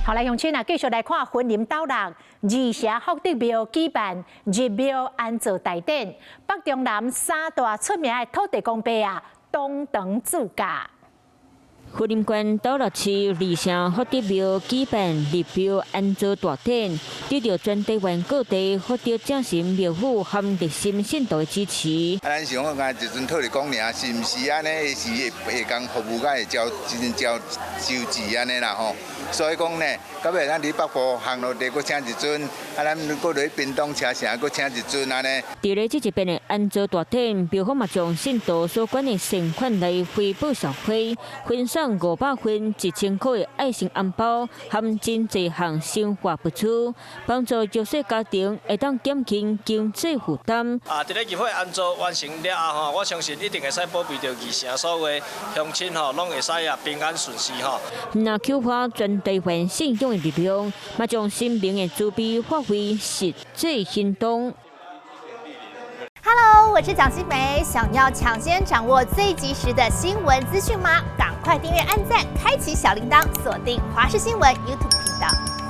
好，来乡亲啊，继续来看婚林斗六二社福德庙举办入庙安坐大典，北中南三大出名的土地公伯啊，同堂自驾。婚林县斗六市二社福德庙举办入庙安坐大典，得到全台湾各地福德正神庙宇和热心信徒的支持。咱想讲一尊土地公尔，是毋是安尼？是会讲服务，甲会招收治安尼啦吼。所以讲呢，到尾咱伫北部行路地，搁请一尊，啊，咱搁落去屏东车城，搁请一尊安尼。伫咧这一边的安坐大典，庙方嘛将信徒所捐的善款来回报社会，分享500份1000块的爱心红包，含真济项生活不出，帮助弱势家庭会当减轻经济负担。伫咧入会安坐完成了后吼，我相信一定会使保庇到二城所有乡亲吼，拢会使平安顺遂吼。那激发全台湾信仰的力量，嘛将生命的慈悲发挥实际行动。Hello， 我是蒋欣梅。想要抢先掌握最及时的新闻资讯吗？赶快订阅、按赞、开启小铃铛，锁定华视新闻 YouTube 频道。